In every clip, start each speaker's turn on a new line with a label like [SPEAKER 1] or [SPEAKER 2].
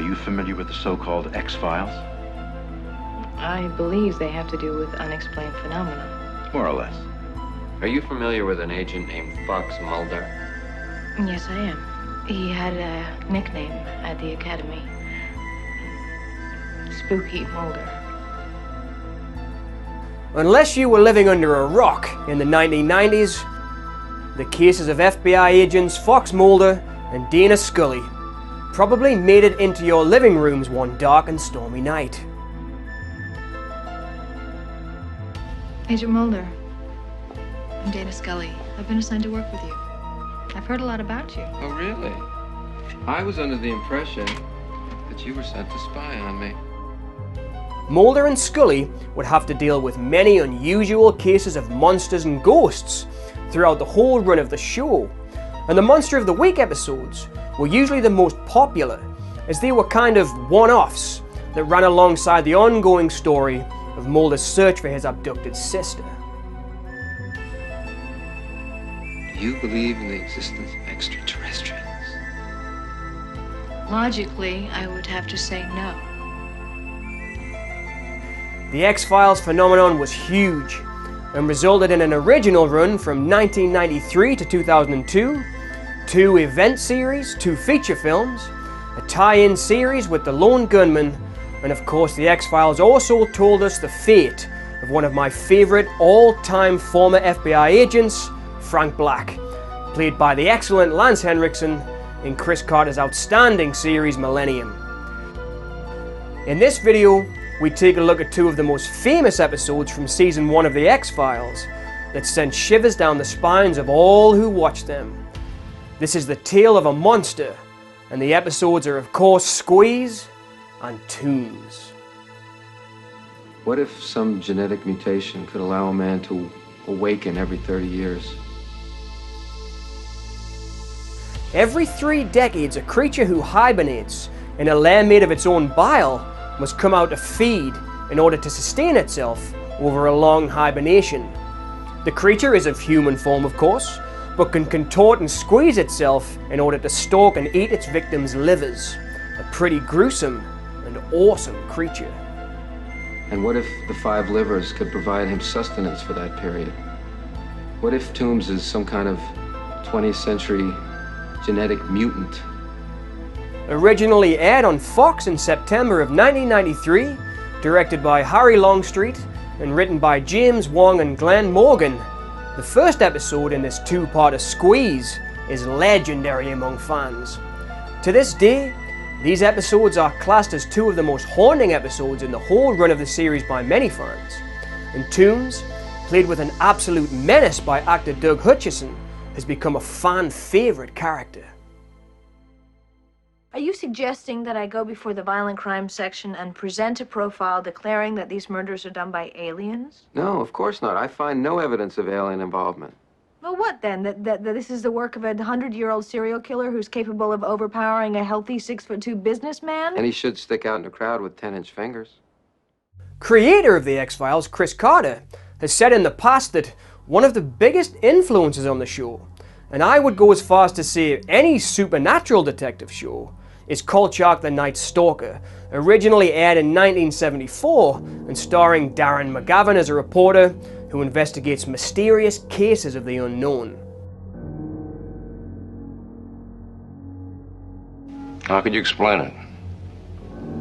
[SPEAKER 1] you familiar with the so-called X-Files?
[SPEAKER 2] I believe they have to do with unexplained phenomena.
[SPEAKER 1] More or less.
[SPEAKER 3] Are you familiar with an agent named Fox Mulder?
[SPEAKER 2] Yes, I am. He had a nickname at the academy. Spooky Mulder.
[SPEAKER 4] Unless you were living under a rock in the 1990s, the cases of FBI agents Fox Mulder and Dana Scully probably made it into your living rooms one dark and stormy night.
[SPEAKER 2] Agent Mulder, I'm Dana Scully. I've been assigned to work with you. I've heard a lot about you.
[SPEAKER 3] Oh, really? I was under the impression that you were sent to spy on me.
[SPEAKER 4] Mulder and Scully would have to deal with many unusual cases of monsters and ghosts throughout the whole run of the show, and the Monster of the Week episodes were usually the most popular, as they were kind of one-offs that ran alongside the ongoing story of Mulder's search for his abducted sister.
[SPEAKER 3] Do you believe in the existence of extraterrestrials?
[SPEAKER 2] Logically, I would have to say no.
[SPEAKER 4] The X-Files phenomenon was huge and resulted in an original run from 1993 to 2002, 2 event series, 2 feature films, a tie-in series with the Lone Gunman, and of course the X-Files also told us the fate of one of my favourite all-time former FBI agents, Frank Black, played by the excellent Lance Henriksen in Chris Carter's outstanding series Millennium. In this video, we take a look at 2 of the most famous episodes from season 1 of the X-Files that sent shivers down the spines of all who watched them. This is the tale of a monster, and the episodes are of course Squeeze and Tooms.
[SPEAKER 3] What if some genetic mutation could allow a man to awaken every 30 years?
[SPEAKER 4] Every 3 decades, a creature who hibernates in a lair made of its own bile must come out to feed in order to sustain itself over a long hibernation. The creature is of human form, of course, but can contort and squeeze itself in order to stalk and eat its victims' livers. A pretty gruesome and awesome creature.
[SPEAKER 3] And what if the 5 livers could provide him sustenance for that period? What if Tooms is some kind of 20th century genetic mutant?
[SPEAKER 4] Originally aired on Fox in September of 1993, directed by Harry Longstreet and written by James Wong and Glenn Morgan, the first episode in this 2-parter Squeeze is legendary among fans. To this day, these episodes are classed as 2 of the most haunting episodes in the whole run of the series by many fans, and Tooms, played with an absolute menace by actor Doug Hutchison, has become a fan favourite character.
[SPEAKER 2] Are you suggesting that I go before the violent crime section and present a profile declaring that these murders are done by aliens?
[SPEAKER 3] No, of course not. I find no evidence of alien involvement.
[SPEAKER 2] Well, what then? That this is the work of a 100-year-old serial killer who's capable of overpowering a healthy 6'2" businessman?
[SPEAKER 3] And he should stick out in a crowd with 10-inch fingers.
[SPEAKER 4] Creator of the X-Files, Chris Carter, has said in the past that one of the biggest influences on the show, and I would go as far as to say any supernatural detective show, is Kolchak the Night Stalker, originally aired in 1974 and starring Darren McGavin as a reporter who investigates mysterious cases of the unknown.
[SPEAKER 5] How could you explain it?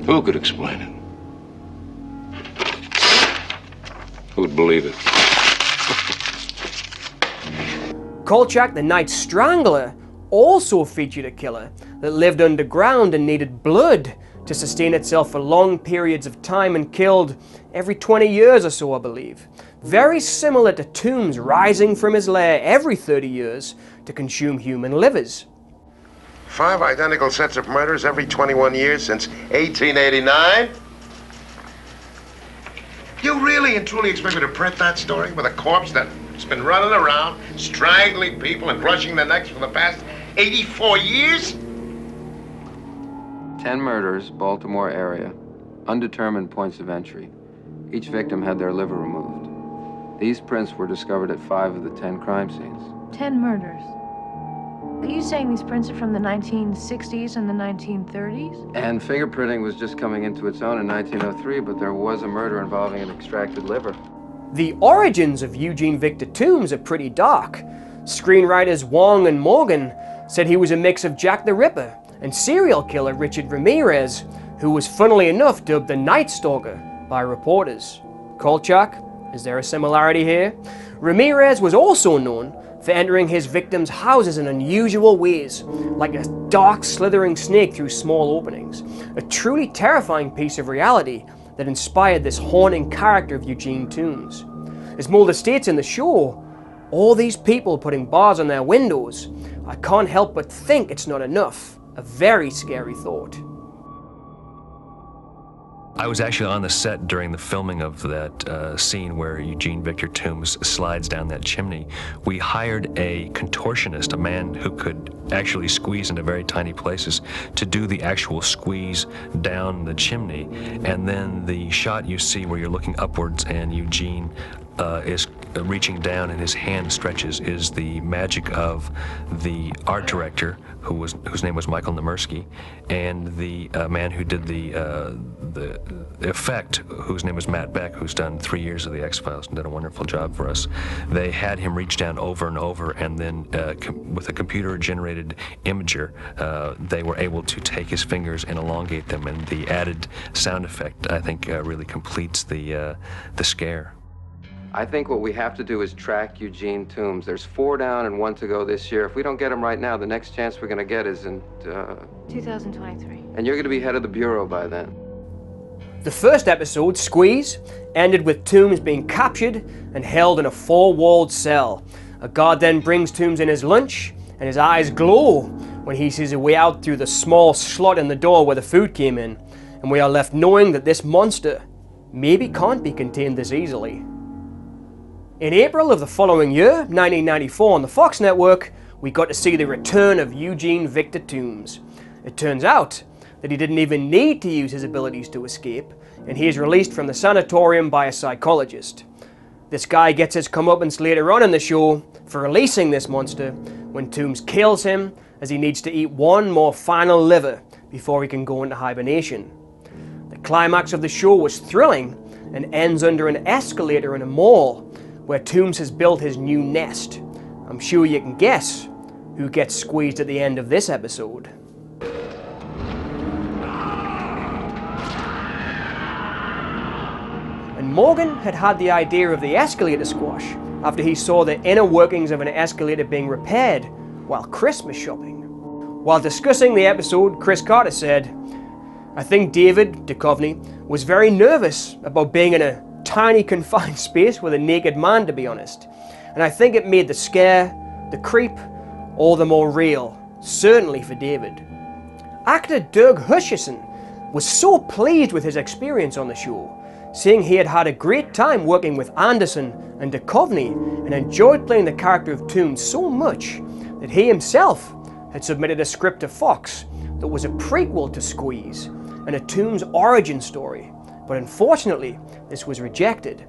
[SPEAKER 5] Who could explain it? Who'd believe it?
[SPEAKER 4] Kolchak the Night Strangler also featured a killer that lived underground and needed blood to sustain itself for long periods of time and killed every 20 years or so, I believe. Very similar to Tooms rising from his lair every 30 years to consume human livers.
[SPEAKER 6] 5 identical sets of murders every 21 years since 1889? You really and truly expect me to print that story with a corpse that's been running around, strangling people and crushing their necks for the past 84 years?
[SPEAKER 3] 10 murders, Baltimore area. Undetermined points of entry. Each victim had their liver removed. These prints were discovered at 5 of the 10 crime scenes.
[SPEAKER 2] 10 murders. Are you saying these prints are from the 1960s and the 1930s?
[SPEAKER 3] And fingerprinting was just coming into its own in 1903, but there was a murder involving an extracted liver.
[SPEAKER 4] The origins of Eugene Victor Tooms are pretty dark. Screenwriters Wong and Morgan said he was a mix of Jack the Ripper and serial killer Richard Ramirez, who was funnily enough dubbed the Night Stalker by reporters. Kolchak, is there a similarity here? Ramirez was also known for entering his victims' houses in unusual ways, like a dark slithering snake through small openings. A truly terrifying piece of reality that inspired this haunting character of Eugene Tooms. As Mulder states in the show, all these people putting bars on their windows, I can't help but think it's not enough. A very scary thought.
[SPEAKER 7] I was actually on the set during the filming of that scene where Eugene Victor Tooms slides down that chimney. We hired a contortionist, a man who could actually squeeze into very tiny places, to do the actual squeeze down the chimney. And then the shot you see where you're looking upwards and Eugene is reaching down and his hand stretches is the magic of the art director, whose name was Michael Nemersky, and the man who did the effect, whose name was Matt Beck, who's done 3 years of the X-Files and did a wonderful job for us. They had him reach down over and over, and then with a computer-generated imager, they were able to take his fingers and elongate them, and the added sound effect, I think, really completes the scare.
[SPEAKER 3] I think what we have to do is track Eugene Tooms. There's 4 down and 1 to go this year. If we don't get him right now, the next chance we're going to get is in
[SPEAKER 2] 2023.
[SPEAKER 3] And you're going to be head of the bureau by then.
[SPEAKER 4] The first episode, Squeeze, ended with Tooms being captured and held in a 4-walled cell. A guard then brings Tooms in his lunch, and his eyes glow when he sees a way out through the small slot in the door where the food came in, and we are left knowing that this monster maybe can't be contained this easily. In April of the following year, 1994, on the Fox network, we got to see the return of Eugene Victor Tooms. It turns out that he didn't even need to use his abilities to escape, and he is released from the sanatorium by a psychologist. This guy gets his comeuppance later on in the show for releasing this monster when Tooms kills him as he needs to eat one more final liver before he can go into hibernation. The climax of the show was thrilling and ends under an escalator in a mall where Tooms has built his new nest. I'm sure you can guess who gets squeezed at the end of this episode. And Morgan had the idea of the escalator squash after he saw the inner workings of an escalator being repaired while Christmas shopping. While discussing the episode, Chris Carter said, "I think David Duchovny was very nervous about being in a tiny confined space with a naked man, to be honest. And I think it made the scare, the creep, all the more real, certainly for David." Actor Doug Hutchison was so pleased with his experience on the show, saying he had had a great time working with Anderson and Duchovny and enjoyed playing the character of Tooms so much that he himself had submitted a script to Fox that was a prequel to Squeeze and a Tooms origin story. But unfortunately, this was rejected.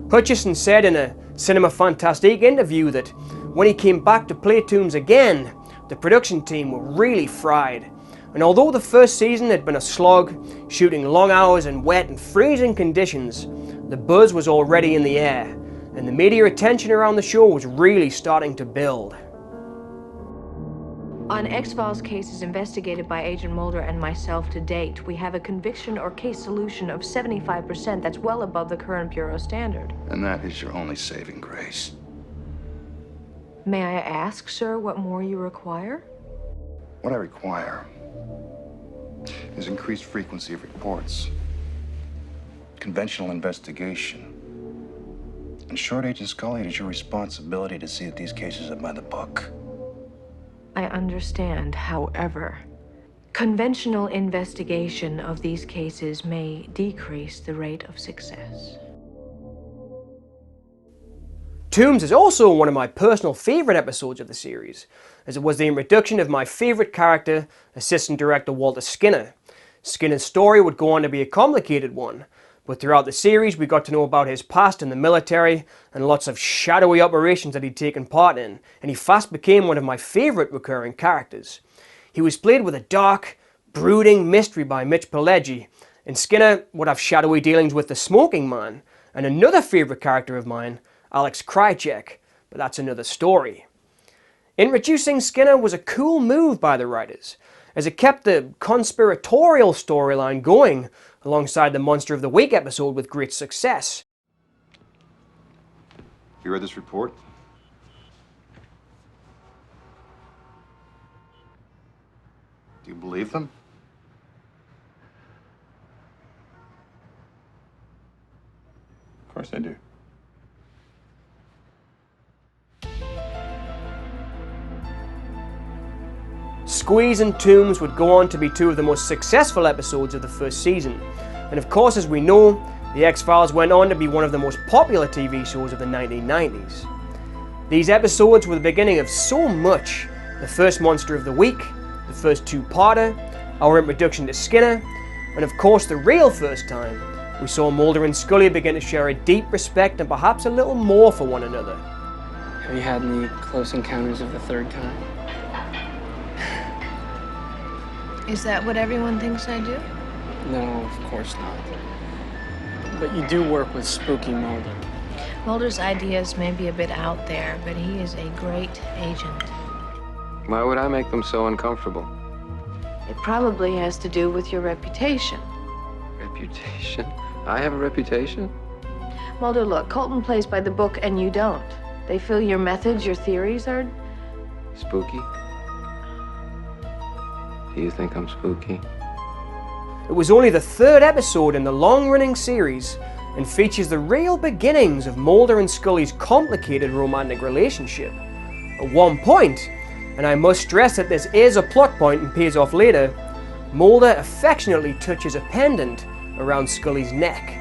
[SPEAKER 4] Hutchison said in a Cinema Fantastique interview that when he came back to play Tooms again, the production team were really fried. And although the first season had been a slog, shooting long hours in wet and freezing conditions, the buzz was already in the air, and the media attention around the show was really starting to build.
[SPEAKER 8] On X-Files cases investigated by Agent Mulder and myself to date, we have a conviction or case solution of 75%. That's well above the current Bureau standard.
[SPEAKER 9] And that is your only saving grace.
[SPEAKER 8] May I ask, sir, what more you require?
[SPEAKER 9] What I require is increased frequency of reports, conventional investigation. In short, Agent Scully, it is your responsibility to see that these cases are by the book.
[SPEAKER 8] I understand, however, conventional investigation of these cases may decrease the rate of success.
[SPEAKER 4] Tooms is also one of my personal favourite episodes of the series, as it was the introduction of my favourite character, Assistant Director Walter Skinner. Skinner's story would go on to be a complicated one, but throughout the series we got to know about his past in the military and lots of shadowy operations that he'd taken part in, and he fast became one of my favourite recurring characters. He was played with a dark, brooding mystery by Mitch Pileggi, and Skinner would have shadowy dealings with the Smoking Man, and another favourite character of mine, Alex Krycek, but that's another story. Introducing Skinner was a cool move by the writers, as it kept the conspiratorial storyline going alongside the Monster of the Week episode with great success.
[SPEAKER 9] You read this report? Do you believe them? Of course I do.
[SPEAKER 4] Squeeze and Tooms would go on to be two of the most successful episodes of the first season, and of course, as we know, The X-Files went on to be one of the most popular TV shows of the 1990s. These episodes were the beginning of so much: the first Monster of the Week, the first two-parter, our introduction to Skinner, and of course the real first time we saw Mulder and Scully begin to share a deep respect and perhaps a little more for one another.
[SPEAKER 10] Have you had any close encounters of the third kind?
[SPEAKER 8] Is that what everyone thinks I do?
[SPEAKER 10] No, of course not. But you do work with spooky Mulder.
[SPEAKER 8] Mulder's ideas may be a bit out there, but he is a great agent.
[SPEAKER 3] Why would I make them so uncomfortable?
[SPEAKER 8] It probably has to do with your reputation.
[SPEAKER 3] Reputation? I have a reputation?
[SPEAKER 8] Mulder, look, Colton plays by the book and you don't. They feel your methods, your theories are...
[SPEAKER 3] Spooky? Do you think I'm spooky?
[SPEAKER 4] It was only the third episode in the long-running series and features the real beginnings of Mulder and Scully's complicated romantic relationship. At one point, and I must stress that this is a plot point and pays off later, Mulder affectionately touches a pendant around Scully's neck.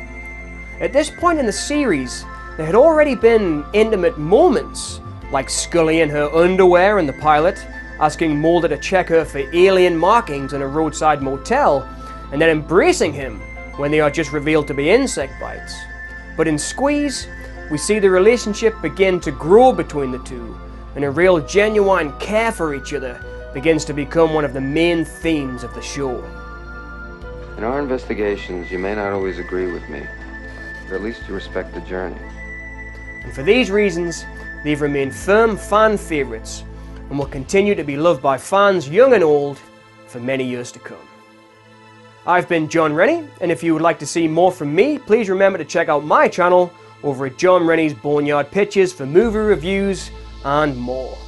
[SPEAKER 4] At this point in the series, there had already been intimate moments, like Scully in her underwear in the pilot, asking Mulder to check her for alien markings in a roadside motel, and then embracing him when they are just revealed to be insect bites. But in Squeeze, we see the relationship begin to grow between the two, and a real genuine care for each other begins to become one of the main themes of the show.
[SPEAKER 3] In our investigations, you may not always agree with me, but at least you respect the journey.
[SPEAKER 4] And for these reasons, they've remained firm fan favourites and will continue to be loved by fans young and old for many years to come. I've been John Rennie, and if you would like to see more from me, please remember to check out my channel over at John Rennie's Boneyard Pictures for movie reviews and more.